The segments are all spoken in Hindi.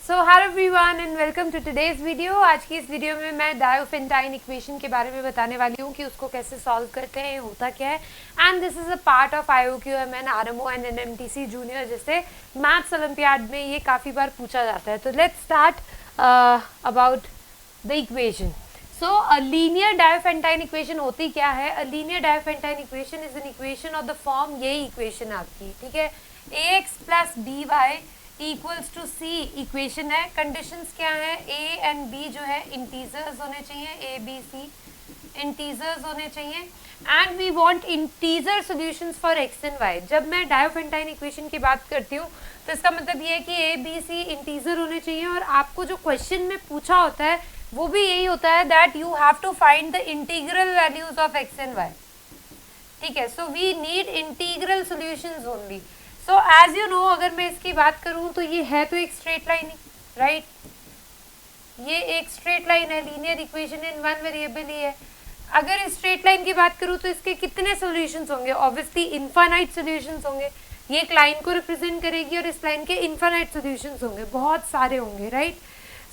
So hello everyone and welcome to today's video. आज की इस वीडियो में मैं डायोफेंटाइन इक्वेशन के बारे में बताने वाली हूँ कि उसको कैसे सॉल्व करते हैं, होता क्या है। And this is a part of IOQMN, RMO and NMTC junior, जैसे मैथ्स ओलंपियाड में ये काफ़ी बार पूछा जाता है। तो let's start about the equation. So a linear Diophantine equation होती क्या है? A linear Diophantine equation is an equation of the form, यही इक्वेशन आपकी, ठीक है, ax plus B Y equals to C equation है। कंडीशंस क्या है? ए एंड बी जो है इंटीजर्स होने चाहिए, ए बी सी इंटीजर्स होने चाहिए। And we want integer solutions for X and Y. जब मैं डायोफेंटाइन इक्वेशन की बात करती हूँ तो इसका मतलब ये है कि ए बी सी इंटीजर होने चाहिए, और आपको जो क्वेश्चन में पूछा होता है वो भी यही होता है, that you have to find the integral values of X and Y, ठीक है। So we need integral solutions only. So as you know, अगर मैं इसकी बात करूं तो ये है तो एक स्ट्रेट लाइन ही, राइट? ये एक स्ट्रेट लाइन है, linear equation in one variable ही है। अगर इस स्ट्रेट लाइन की बात करूं तो इसके कितने सॉल्यूशंस होंगे? ऑब्वियसली इनफाइनाइट सॉल्यूशंस होंगे। ये एक लाइन को रिप्रेजेंट करेगी और इस लाइन के इनफाइनाइट सॉल्यूशंस होंगे, बहुत सारे होंगे, राइट?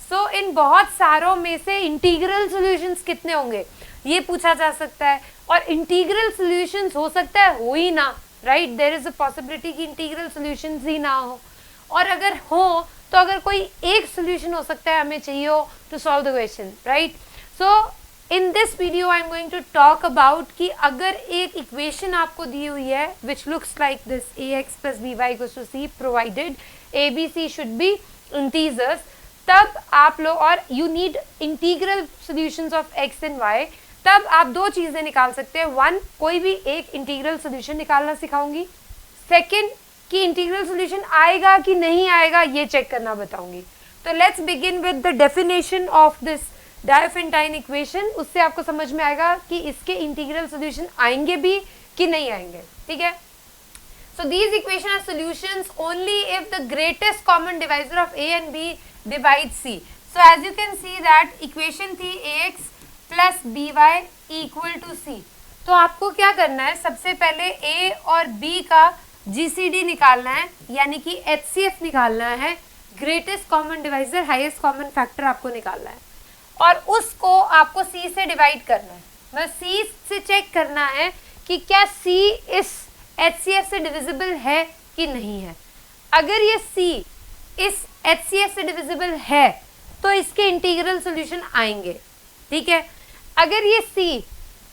सो इन बहुत सारों में से इंटीग्रल सॉल्यूशंस कितने होंगे ये पूछा जा सकता है। और इंटीग्रल सॉल्यूशंस हो सकता है हो ही ना, right? There is a possibility कि इंटीग्रल सॉल्यूशंस ही ना हो, और अगर हो तो अगर कोई एक सॉल्यूशन हो सकता है हमें चाहिए हो to solve the question, right? So in this video I am going to talk about कि अगर एक इक्वेशन आपको दी हुई है which looks like this, ax plus B Y equals to C, provided A B C should be integers, तब आप लोग, और you need integral solutions of X and Y, तब आप दो चीजें निकाल सकते हैं। वन, कोई भी एक इंटीग्रल सॉल्यूशन निकालना सिखाऊंगी। सेकंड, कि इंटीग्रल सॉल्यूशन आएगा कि नहीं आएगा ये चेक करना बताऊंगी। तो let's begin with the definition of this Diophantine equation. उससे आपको समझ में आएगा कि इसके इंटीग्रल सॉल्यूशन आएंगे भी कि नहीं आएंगे, ठीक है। So these equations are solutions only if the greatest common divisor of A and B divides C. So as you can see that equation थी ax plus by equal to C. तो आपको क्या करना है? सबसे पहले A और B का GCD निकालना है, यानी कि HCF निकालना है, greatest common divisor, highest common factor आपको निकालना है, और उसको आपको C से डिवाइड करना है। मतलब C से चेक करना है कि क्या C इस HCF से डिविजिबल है कि नहीं है। अगर ये C इस HCF से डिविजिबल है तो इसके इंटीग्रल सॉल्यूशन आएंगे, ठीक है। अगर ये C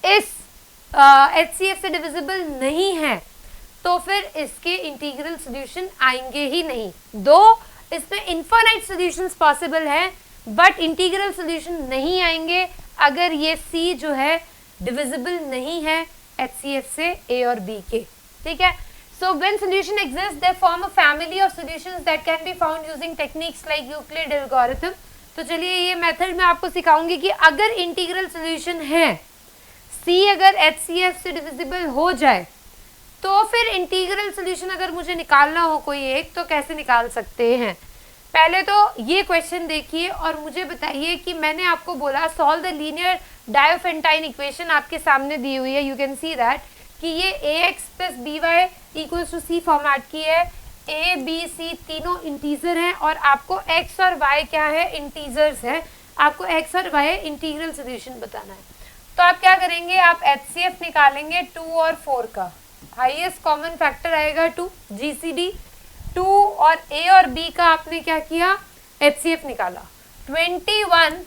इस HCF से डिविजिबल नहीं है तो फिर इसके इंटीग्रल सॉल्यूशन आएंगे ही नहीं। दो इसमें इनफाइनाइट सॉल्यूशंस पॉसिबल है, बट इंटीग्रल सॉल्यूशन नहीं आएंगे अगर ये C जो है डिविजिबल नहीं है HCF से A और B के, ठीक है। So when solution exists, they form a family of solutions that can be found using techniques like Euclid algorithm. तो चलिए ये मेथड मैं आपको सिखाऊंगी कि अगर इंटीग्रल सॉल्यूशन है, C अगर HCF से डिविजिबल हो जाए, तो फिर इंटीग्रल सॉल्यूशन अगर मुझे निकालना हो कोई एक, तो कैसे निकाल सकते हैं। पहले तो ये क्वेश्चन देखिए और मुझे बताइए कि मैंने आपको बोला solve the linear Diophantine equation, आपके सामने दी हुई है, यू कैन सी दैट कि ये ax plus B Y equals to C format की है। a b c तीनों इंटीजर हैं और आपको x और y क्या है? इंटीजर्स है। आपको x और y इंटीग्रल सॉल्यूशन बताना है। तो आप क्या करेंगे? आप HCF निकालेंगे 2 और 4 का, हाईएस्ट कॉमन फैक्टर आएगा 2, GCD 2, और a और b का आपने क्या किया? HCF निकाला। 21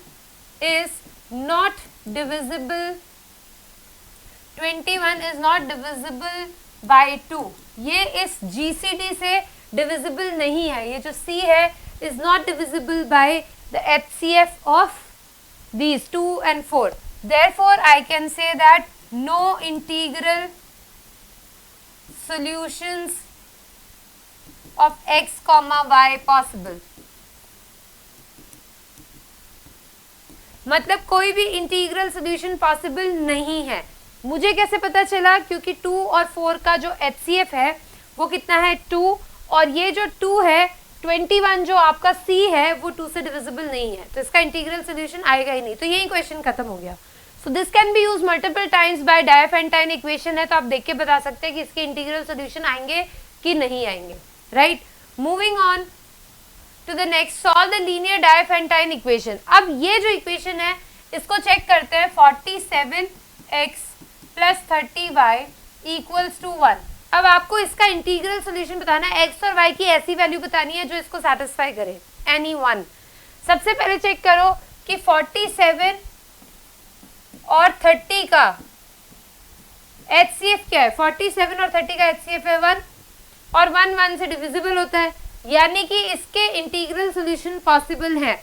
is not divisible, 21 is not divisible by 2. ये इस GCD से divisible नहीं है। ये जो C है is not divisible by the HCF of these 2 and 4. Therefore, I can say that no integral solutions of x comma y possible. मतलब कोई भी इंटीग्रल सॉल्यूशन पॉसिबल नहीं है। मुझे कैसे पता चला? क्योंकि 2 और 4 का जो HCF है वो कितना है? 2, और ये जो 2 है 21 जो आपका C है वो 2 से डिविजिबल नहीं है, तो इसका इंटीग्रल सॉल्यूशन आएगा ही नहीं। तो यही क्वेश्चन खत्म हो गया। So this can be use multiple times bye Diophantine equation है, तो आप देख के बता सकते हैं कि इसके इंटीग्रल सॉल्यूशन आएंगे कि नहीं आएंगे, right? Moving on to the next, solve the linear diophantine equation. अब ये जो इक्वेशन है इसको चेक करते हैं, 47x plus 30y equals to 1। अब आपको इसका इंटीग्रल सोल्यूशन बताना है, x और y की ऐसी वैल्यू बतानी है जो इसको सेटिस्फाई करे, एनी वन। सबसे पहले चेक करो कि 47 और 30 का HCF क्या है, 47 और 30 का HCF है 1, और 1 1 से डिविजिबल होता है, यानी कि इसके इंटीग्रल सोल्यूशन पॉसिबल है।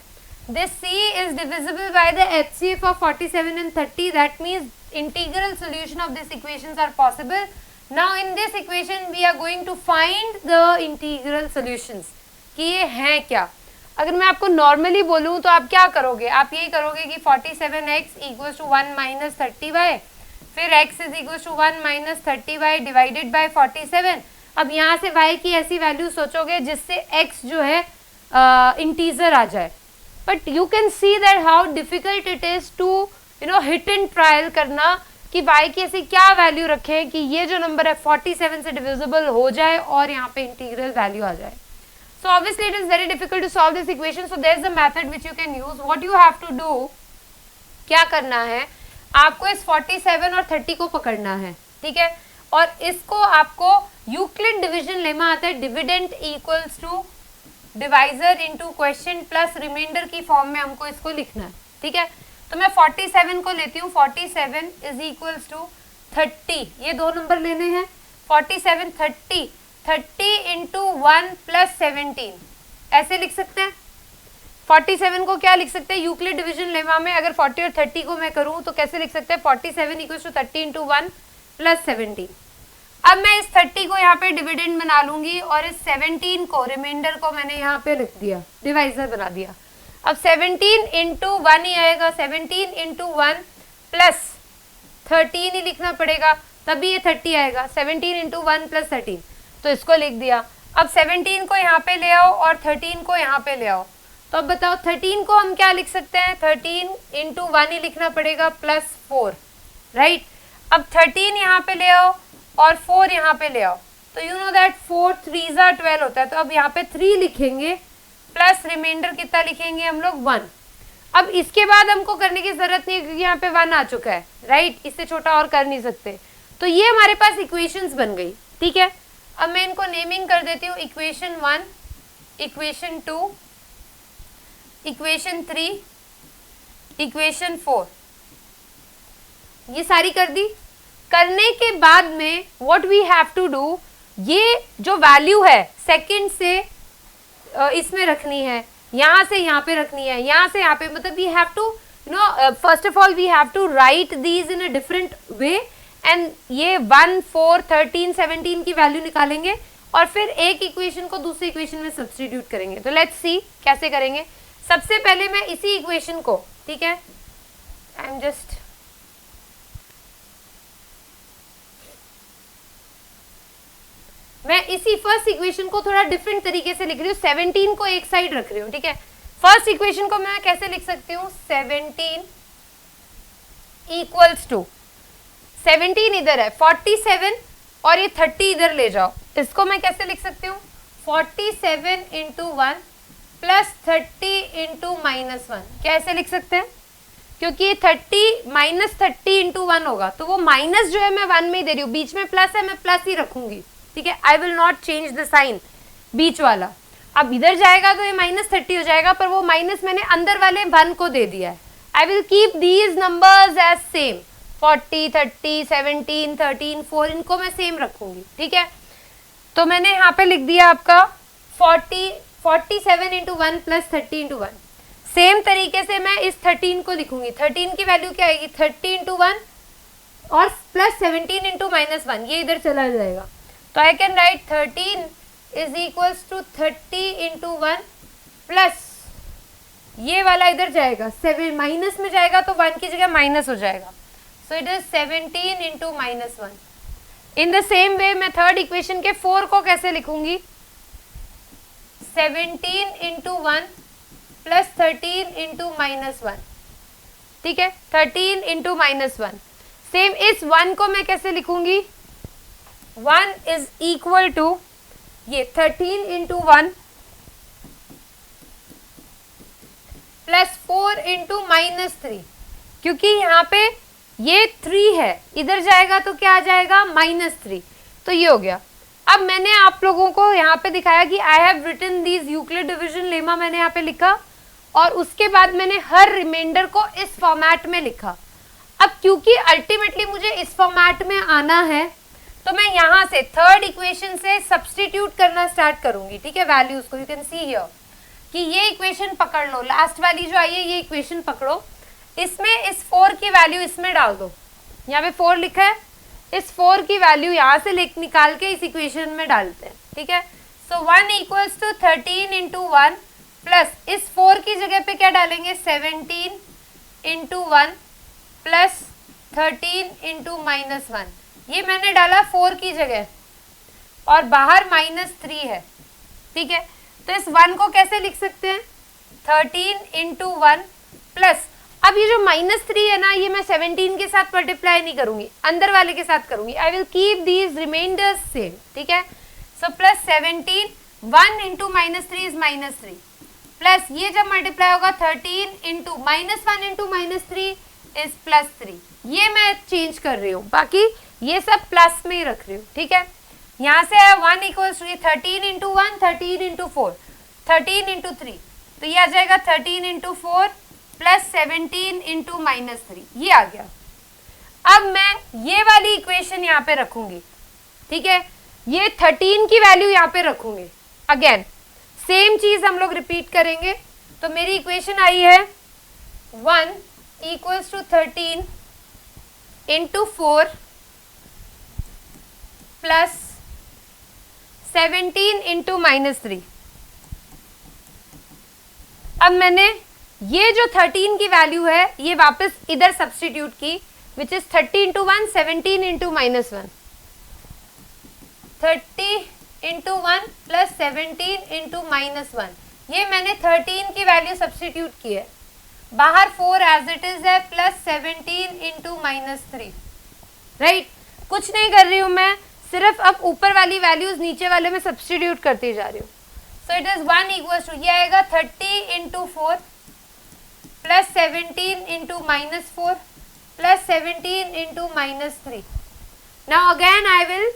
This C is divisible by the HCF of 47 and 30, that means integral solution of this equations are possible. Now in this equation we are going to find the integral solutions कि ये हैं क्या। अगर मैं आपको नॉर्मली बोलूँ तो आप क्या करोगे, आप यही करोगे कि 47x equals to 1 minus 30y, फिर x is equals to 1 minus 30y divided by 47। अब यहाँ से y की ऐसी वैल्यू सोचोगे जिससे x जो है इंटीजर आ जाए। But you can see that how difficult it is to hit and trial करना कि y की ऐसी क्या वैल्यू रखें कि ये जो नंबर है 47 से डिविजिबल हो जाए और यहाँ पे इंटीग्रल वैल्यू आ जाए। So obviously it is very difficult to solve this equation. So there is a method which you can use. What you have to do, क्या करना है, आपको इस 47 और 30 को पकड़ना है, ठीक है, और इसको आपको यूक्लिड डिवीजन लेमा आता है, dividend equals to divisor into quotient plus reminder की फॉर्म में हमको इसको लिखना है, ठीक है। तो मैं 47 को लेती हूँ, 47 इज इक्वल्स टू 30, ये दो नंबर लेने हैं, 47 30 इंटू 1 प्लस 17 ऐसे लिख सकते हैं। 47 को क्या लिख सकते हैं, यूक्लिड डिवीजन लेमा में अगर 40 और 30 को मैं करूं तो कैसे लिख सकते हैं, 47 इक्वल्स टू 30 इंटू 1 प्लस 17। अब मैं इस 30 को यहाँ पे डिविडेंड बना लूंगी और इस 17 को रिमाइंडर को मैंने यहाँ पे लिख दिया, डिवाइजर बना दिया। अब 17 इंटू 1 ही आएगा, 17 इंटू 1 प्लस 13 ही लिखना पड़ेगा, तभी ये 30 आएगा, 17 इंटू 1 प्लस 13, तो इसको लिख दिया। अब 17 को यहाँ पे ले आओ और 13 को यहाँ पे ले आओ, तो अब बताओ 13 को हम क्या लिख सकते हैं, 13 इंटू 1 ही लिखना पड़ेगा प्लस 4, राइट। अब 13 यहाँ पे ले आओ और 4 यहाँ पे ले आओ, तो यू नो दैट 4 3 are 12 होता है, तो अब यहाँ पे 3 लिखेंगे प्लस रिमाइंडर कितना लिखेंगे हम लोग 1। अब इसके बाद हमको करने की जरूरत नहीं है क्योंकि यहाँ पे 1 आ चुका है, राइट, इससे छोटा और कर नहीं सकते। तो ये हमारे पास इक्वेशंस बन गई, ठीक है। अब मैं इनको नेमिंग कर देती हूँ, इक्वेशन 1, इक्वेशन 2, इक्वेशन 3, इक्वेशन 4, ये सारी कर दी। करने के बाद में what we have to do, ये जो वैल्यू है सेकंड से इसमें रखनी है, यहाँ से यहाँ पे रखनी है, यहाँ से यहाँ पे, मतलब we have to first of all we have to write these in a different way and ये 1 4 13 17 की वैल्यू निकालेंगे और फिर एक इक्वेशन को दूसरी इक्वेशन में सब्स्टिट्यूट करेंगे। तो लेट्स सी कैसे करेंगे। सबसे पहले मैं इसी इक्वेशन को, ठीक है, आई एम जस्ट मैं इसी फर्स्ट इक्वेशन को थोड़ा डिफरेंट तरीके से लिख रही हूँ, 17 को एक साइड रख रही हूँ, ठीक है। फर्स्ट इक्वेशन को मैं कैसे लिख सकती हूँ, 17 इक्वल्स टू 17 इधर है, 47 और ये 30 इधर ले जाओ, इसको मैं कैसे लिख सकती हूँ, 47 इंटू 1 प्लस 30 इंटू माइनस 1, कैसे लिख सकते हैं, क्योंकि ये 30 माइनस 30 इंटू 1 होगा, तो वो माइनस जो है मैं 1 में ही दे रही हूँ, बीच में प्लस है मैं प्लस ही रखूंगी, ठीक है। I will not change the sign बीच वाला। अब इधर जाएगा तो ये माइनस 30 हो जाएगा, पर वो माइनस मैंने अंदर वाले 1 को दे दिया है। I will keep these numbers as same, 40 30 17 13 4 इनको मैं सेम रखूंगी, ठीक है। तो मैंने यहाँ पे लिख दिया आपका 47 इंटू 1 प्लस 30 इंटू 1। सेम तरीके से मैं इस 13 को लिखूंगी, 13 की वैल्यू क्या आएगी, 30 इंटू 1 और प्लस 17 इंटू माइनस 1, ये इधर चला जाएगा, तो I can write 13 is equals to 30 into 1 plus ये वाला इधर जाएगा, 7 माइनस में जाएगा तो 1 की जगह माइनस हो जाएगा, सो it is 17 into minus 1। In the same way मैं थर्ड इक्वेशन के 4 को कैसे लिखूंगी, 17 इंटू 1 प्लस 13 इंटू माइनस 1, ठीक है, 13 इंटू माइनस 1। सेम इस 1 को मैं कैसे लिखूंगी, 1 इज इक्वल टू ये 13 इंटू 1 प्लस 4 इंटू -3, क्योंकि यहाँ पे ये 3 है, इधर जाएगा तो क्या आ जाएगा -3, तो ये हो गया। अब मैंने आप लोगों को यहाँ पे दिखाया कि I have written these Euclid division lemma, मैंने यहाँ पे लिखा और उसके बाद मैंने हर रिमाइंडर को इस फॉर्मेट में लिखा। अब क्योंकि अल्टीमेटली मुझे इस फॉर्मेट में आना है तो मैं यहाँ से थर्ड इक्वेशन से सब्स्टिट्यूट करना स्टार्ट करूंगी, ठीक है, वैल्यूज को। यू कैन सी हियर कि ये इक्वेशन पकड़ लो, लास्ट वाली जो आई है ये इक्वेशन पकड़ो, इसमें इस 4 की वैल्यू इसमें डाल दो, यहाँ पे 4 लिखा है, इस 4 की वैल्यू यहाँ से निकाल के इस इक्वेशन में डालते हैं, ठीक है। सो 1 इक्वल्स टू 13 इंटू 1 प्लस इस 4 की जगह पे क्या डालेंगे 17 इंटू 1 प्लस 13 इंटू -1, ये मैंने डाला 4 की जगह और बाहर -3 है, ठीक है। तो इस 1 को कैसे लिख सकते हैं 13 इंटू 1 प्लस, अब ये जो -3 है ना ये मैं 17 के साथ मल्टीप्लाई नहीं करूंगी, अंदर वाले के साथ करूंगी, I will keep these reminders same, ठीक है। So plus 17, 1 into -3 is -3 plus ये जब मल्टीप्लाई होगा 13 इंटू -1 इंटू -3 इज +3, ये मैं चेंज कर रही हूँ, बाकी ये सब प्लस में ही रख रही हूँ, ठीक है। यहाँ से 1 equals to 13 into 1, 13 into 4, 13 into 3, तो ये आ जाएगा 13 इंटू 4 प्लस 17 इंटू -3, ये आ गया। अब मैं ये वाली इक्वेशन यहाँ पे रखूंगी, ठीक है, ये 13 की वैल्यू यहाँ पे रखूंगी, अगेन सेम चीज हम लोग रिपीट करेंगे। तो मेरी इक्वेशन आई है 1 equals to 13 into 4 plus 17 into -3। अब मैंने ये जो 13 की वैल्यू है ये वापस इधर सब्स्टिट्यूट की, which is 30 into 1, 17 into -1, 30 into 1 plus 17 into -1, ये मैंने 13 की वैल्यू सब्स्टिट्यूट की है, बाहर 4 एज इट इज है प्लस 17 इंटू -3, राइट। कुछ नहीं कर रही हूं मैं, सिर्फ अब ऊपर वाली वैल्यूज नीचे वाले में सब्स्टिट्यूट करती जा रही हूँ। So it is 1 equals to, ये आएगा 30 into 4 plus 17 into -4 plus 17 into -3। Now again I will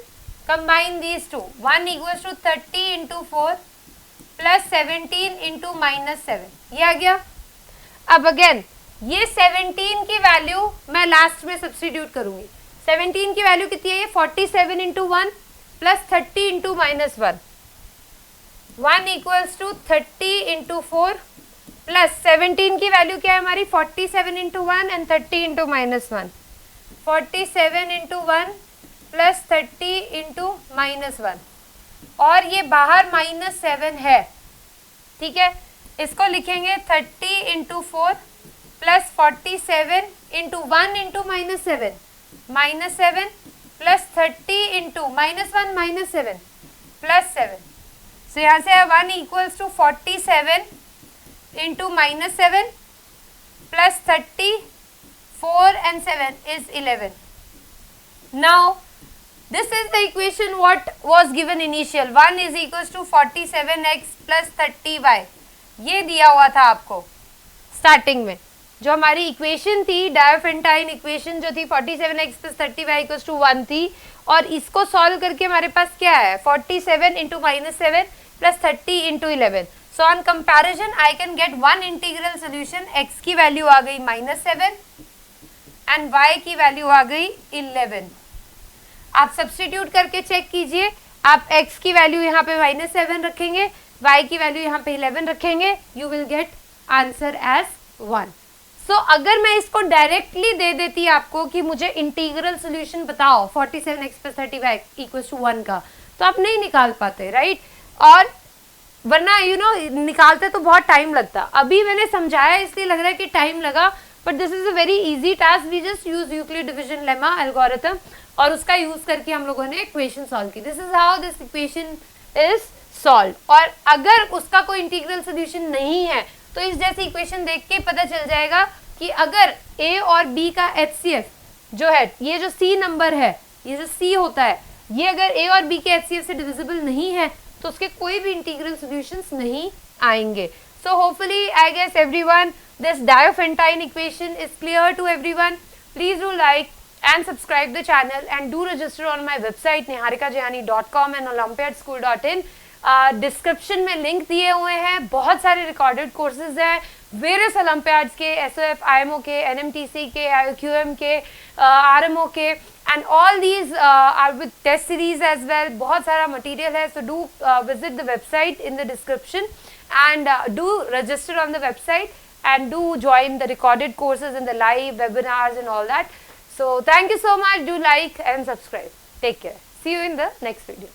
combine these two, 1 equals to 30 into 4 plus 17 into -7, ये आ गया। अब अगेन ये 17 की वैल्यू मैं लास्ट में सब्स्टिट्यूट करूंगी, 17 की वैल्यू कितनी है, ये 47 into 1 plus 30 into -1, 1 equals to 30 into 4 plus 17 की वैल्यू क्या है हमारी 47 into 1 and 30 into -1, 47 into 1 plus 30 into -1, और ये बाहर -7 है, ठीक है, इसको लिखेंगे 30 into 4 plus 47 into 1 into -7, -7 plus 30 into -1 -7 plus 7, so यहाँ से 1 equals to 47 into -7 plus 30, 4 and 7 is 11. Now this is the equation what was given initial, 1 is equals to 47x plus 30y, ये दिया हुआ था आपको स्टार्टिंग में। जो हमारी इक्वेशन थी डायोफेंटाइन इक्वेशन जो थी 47x plus 30y equals to 1 थी, और इसको सॉल्व करके हमारे पास क्या है 47 into -7 plus 30 into 11। So on comparison I can get one integral solution, x की वैल्यू आ गई -7 एंड y की वैल्यू आ गई 11। आप सब्स्टिट्यूट करके चेक कीजिए, आप x की वैल्यू यहाँ पे -7 रखेंगे, y की वैल्यू यहाँ पे 11 रखेंगे, you will get answer as 1। सो अगर मैं इसको डायरेक्टली दे देती आपको कि मुझे इंटीग्रल सोल्यूशन बताओ 47x plus 30y equals to 1 का, तो आप नहीं निकाल पाते, राइट। और वरना निकालते तो बहुत टाइम लगता। अभी मैंने समझाया इसलिए लग रहा है कि टाइम लगा, but this is a very easy task, we just use Euclid division lemma algorithm और उसका यूज करके हम लोगों ने इक्वेशन सॉल्व की। This is how this equation is solve. और अगर उसका कोई इंटीग्रल सोल्यूशन नहीं है तो इस जैसी इक्वेशन देख के पता चल जाएगा कि अगर a और b का HCF जो है, ये जो c नंबर है, ये जो c होता है, ये अगर a और b के HCF से डिविजिबल नहीं है तो उसके कोई भी इंटीग्रल सॉल्यूशंस नहीं आएंगे। So hopefully, I guess everyone, this Diophantine equation is clear to everyone. Please do like and subscribe the channel and do register on my website niharikajayani.com and olympiadschool.in. Description में लिंक दिए हुए हैं, बहुत सारे रिकॉर्डेड कोर्सेज हैं वेरियस ओलंपियाड्स के, एसओएफ, आईएमओ के, एनएमटीसी के, आईक्यूएम के, आरएमओ के, and all these are with test series as well. बहुत सारा मटेरियल है, so do visit the website in the description and do register on the website and do join the recorded courses and the live webinars and all that. So thank you so much. Do like and subscribe. Take care. See you in the next video.